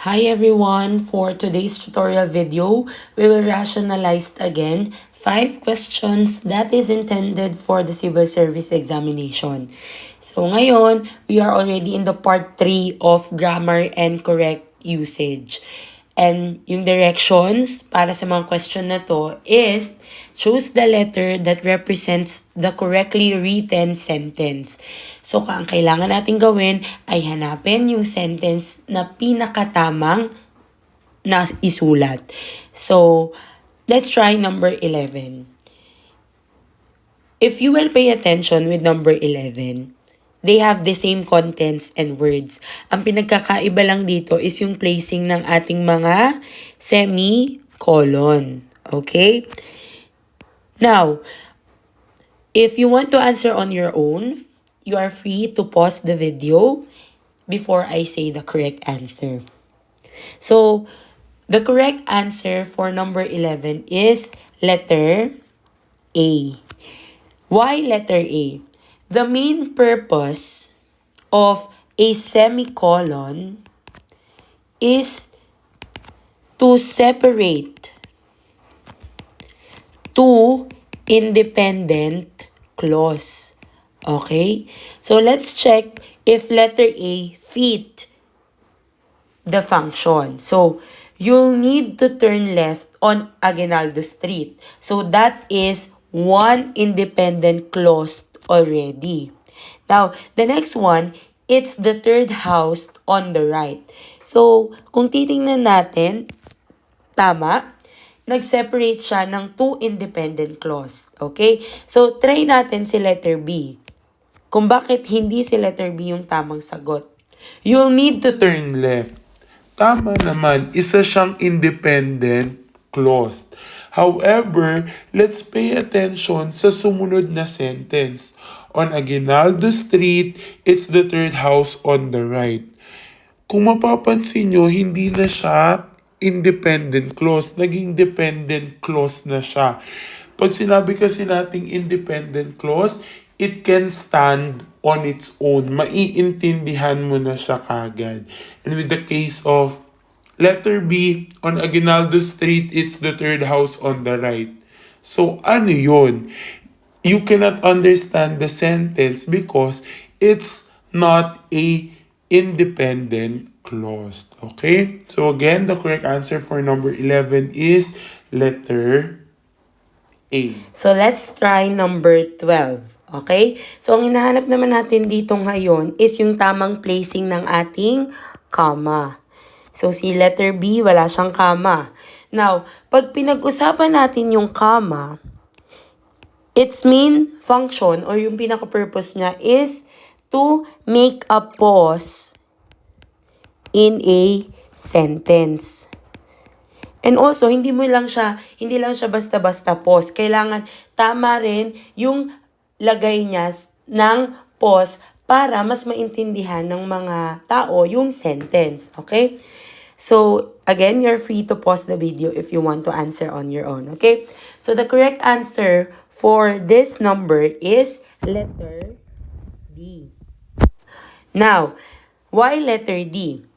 Hi everyone! For today's tutorial video, we will rationalize again 5 questions that is intended for the civil service examination. So ngayon, we are already in the part 3 of grammar and correct usage. And yung directions para sa mga question na to is choose the letter that represents the correctly written sentence. So, ang kailangan natin gawin ay hanapin yung sentence na pinakatamang na isulat. So, let's try number 11. If you will pay attention with number 11, they have the same contents and words. Ang pinagkakaiba lang dito is yung placing ng ating mga semicolon. Okay? Now, if you want to answer on your own, you are free to pause the video before I say the correct answer. So, the correct answer for number 11 is letter A. Why letter A? The main purpose of a semicolon is to separate two independent clause. Okay? So let's check if letter A fit the function. So you'll need to turn left on Aguinaldo Street. So that is one independent clause already. Now, the next one, it's the third house on the right. So, kung titingnan natin, tama, nag-separate siya ng two independent clause. Okay? So, try natin si letter B. Kung bakit hindi si letter B yung tamang sagot. You'll need to turn left. Tama naman, isa siyang independent clause. However, let's pay attention sa sumunod na sentence. On Aguinaldo Street, it's the third house on the right. Kung mapapansin nyo, hindi na siya independent clause. Naging dependent clause na siya. Pag sinabi kasi nating independent clause, it can stand on its own. Maiintindihan mo na siya kagad. And with the case of letter B, on Aguinaldo Street, it's the third house on the right. So, ano yun? You cannot understand the sentence because it's not a independent clause. Okay? So again, the correct answer for number 11 is letter A. So, let's try number 12. Okay? So, ang hinahanap naman natin dito ngayon is yung tamang placing ng ating comma. So, si letter B, wala siyang comma. Now, pag pinag-usapan natin yung comma, its main function or yung pinaka-purpose niya is to make a pause in a sentence. And also, hindi lang siya basta-basta pause. Kailangan tama rin yung lagay niya ng pause para mas maintindihan ng mga tao yung sentence. Okay? So, again, you're free to pause the video if you want to answer on your own. Okay? So, the correct answer for this number is letter D. Now, why letter D?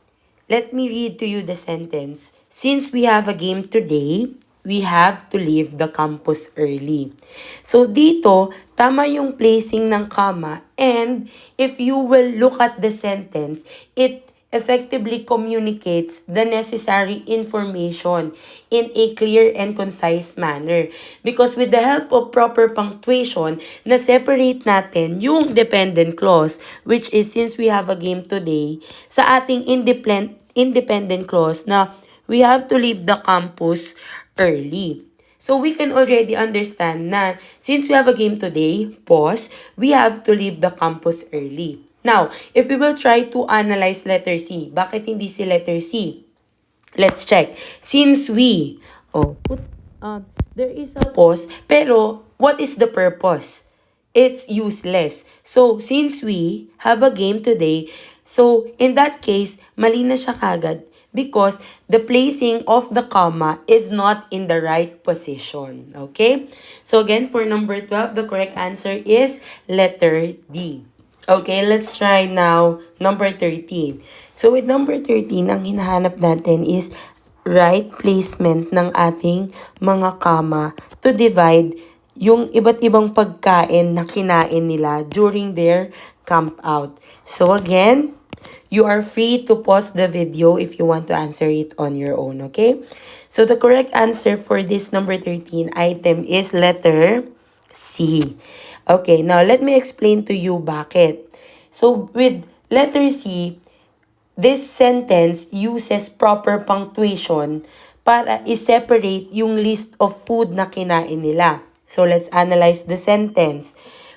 Let me read to you the sentence. Since we have a game today, we have to leave the campus early. So dito, tama yung placing ng comma, and if you will look at the sentence, it effectively communicates the necessary information in a clear and concise manner. Because with the help of proper punctuation, na-separate natin yung dependent clause, which is since we have a game today, sa ating independent clause na we have to leave the campus early. So we can already understand na since we have a game today, pause, we have to leave the campus early. Now, if we will try to analyze letter C, bakit hindi si letter C? Let's check. Since we, there is a pause, pero what is the purpose? It's useless. So, since we have a game today, so in that case, mali na siya kagad because the placing of the comma is not in the right position. Okay? So again, for number 12, the correct answer is letter D. Okay, let's try now number 13. So with number 13, ang hinahanap natin is right placement ng ating mga kama to divide yung iba't ibang pagkain na kinain nila during their camp out. So again, you are free to pause the video if you want to answer it on your own, okay? So the correct answer for this number 13 item is letter C. Okay, now let me explain to you bakit. So with letter C, this sentence uses proper punctuation para i-separate yung list of food na kinain nila. So let's analyze the sentence.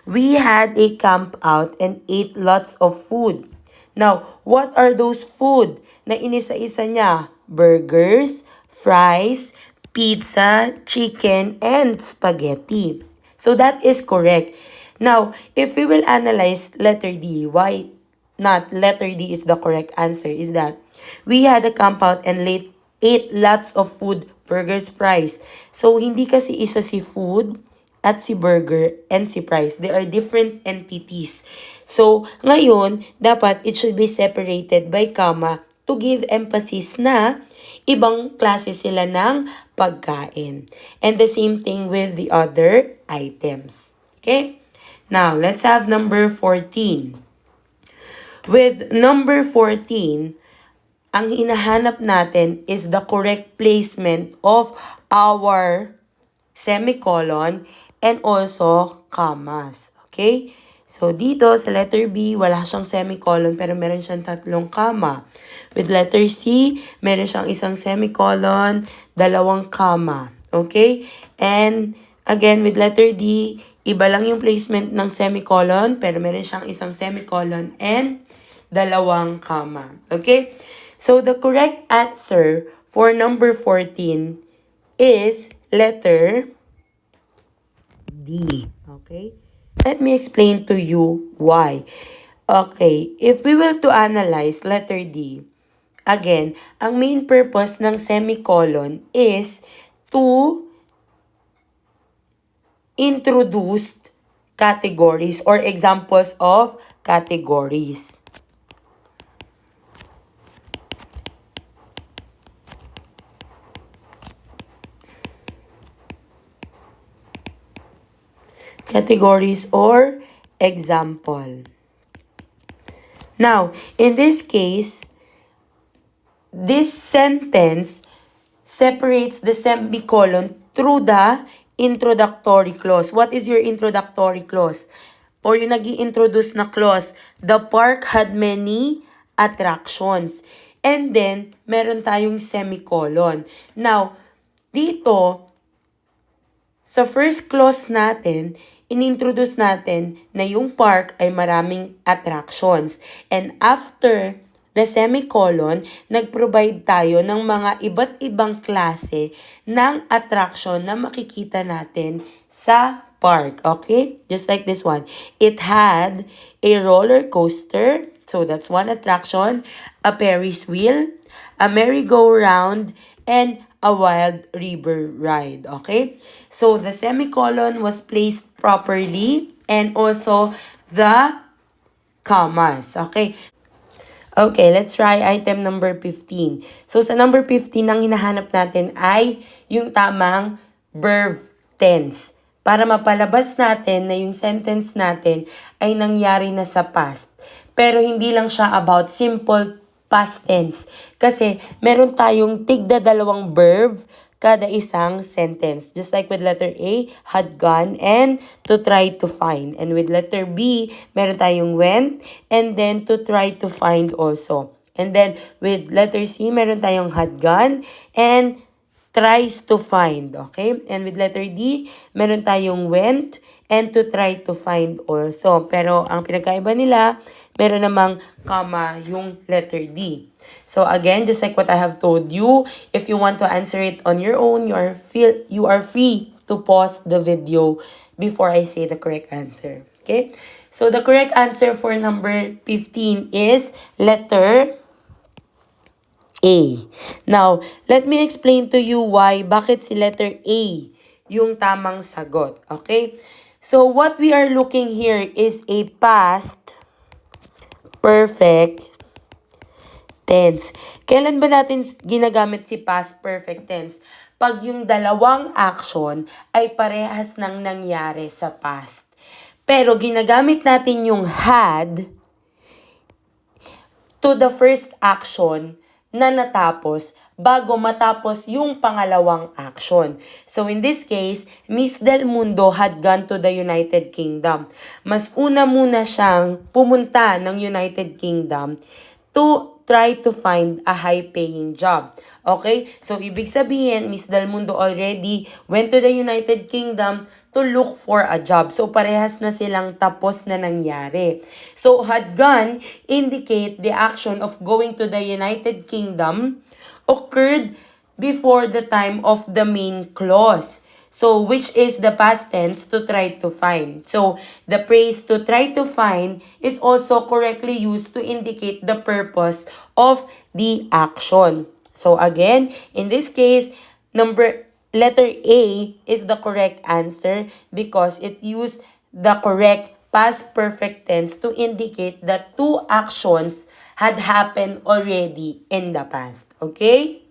We had a camp out and ate lots of food. Now, what are those food na inisa-isa niya? Burgers, fries, pizza, chicken, and spaghetti. So that is correct. Now, if we will analyze letter D, why not letter D is the correct answer is that we had a camp out and ate lots of food, burgers, fries. So, hindi kasi isa si food at si burger and si fries. They are different entities. So, ngayon, dapat it should be separated by comma to give emphasis na ibang klase sila ng pagkain. And the same thing with the other items. Okay? Now, let's have number 14. With number 14, ang hinahanap natin is the correct placement of our semicolon and also commas. Okay? So, dito sa letter B, wala siyang semicolon pero meron siyang tatlong comma. With letter C, meron siyang isang semicolon, dalawang comma. Okay? And again, with letter D, iba lang yung placement ng semicolon pero meron siyang isang semicolon and dalawang comma. Okay? So, the correct answer for number 14 is letter D. Okay? Let me explain to you why. Okay, if we will to analyze letter D, again, ang main purpose ng semicolon is to introduce categories or examples of categories. Categories or example. Now, in this case, this sentence separates the semicolon through the introductory clause. What is your introductory clause? Or yung nag-i-introduce na clause, the park had many attractions. And then, meron tayong semicolon. Now, dito, sa first clause natin, inintroduce natin na yung park ay maraming attractions. And after the semicolon, nag-provide tayo ng mga iba't ibang klase ng attraction na makikita natin sa park. Okay? Just like this one. It had a roller coaster. So that's one attraction. A Ferris wheel. A merry-go-round. And a wild river ride. Okay? So, the semicolon was placed properly and also the commas. Okay? Okay, let's try item number 15. So, sa number 15, ang hinahanap natin ay yung tamang verb tense. Para mapalabas natin na yung sentence natin ay nangyari na sa past. Pero hindi lang siya about simple past tense. Kasi meron tayong tigda dalawang verb kada isang sentence. Just like with letter A, had gone and to try to find. And with letter B, meron tayong went and then to try to find also. And then with letter C, meron tayong had gone and tries to find. Okay? And with letter D, meron tayong went and to try to find also. Pero ang pinagkaiba nila, meron namang comma yung letter D. So again, just like what I have told you, if you want to answer it on your own, you are free to pause the video before I say the correct answer. Okay? So the correct answer for number 15 is letter A. Now, let me explain to you why, bakit si letter A yung tamang sagot. Okay? So, what we are looking here is a past perfect tense. Kailan ba natin ginagamit si past perfect tense? Pag yung dalawang action ay parehas ng nangyari sa past. Pero ginagamit natin yung had to the first action na natapos bago matapos yung pangalawang action. So in this case, Miss Del Mundo had gone to the United Kingdom. Mas una muna siyang pumunta ng United Kingdom to try to find a high-paying job. Okay? So ibig sabihin, Miss Del Mundo already went to the United Kingdom to look for a job. So, parehas na silang tapos na nangyari. So, had gone indicate the action of going to the United Kingdom occurred before the time of the main clause. So, which is the past tense to try to find. So, the phrase to try to find is also correctly used to indicate the purpose of the action. So, again, in this case, letter A is the correct answer because it used the correct past perfect tense to indicate that two actions had happened already in the past. Okay?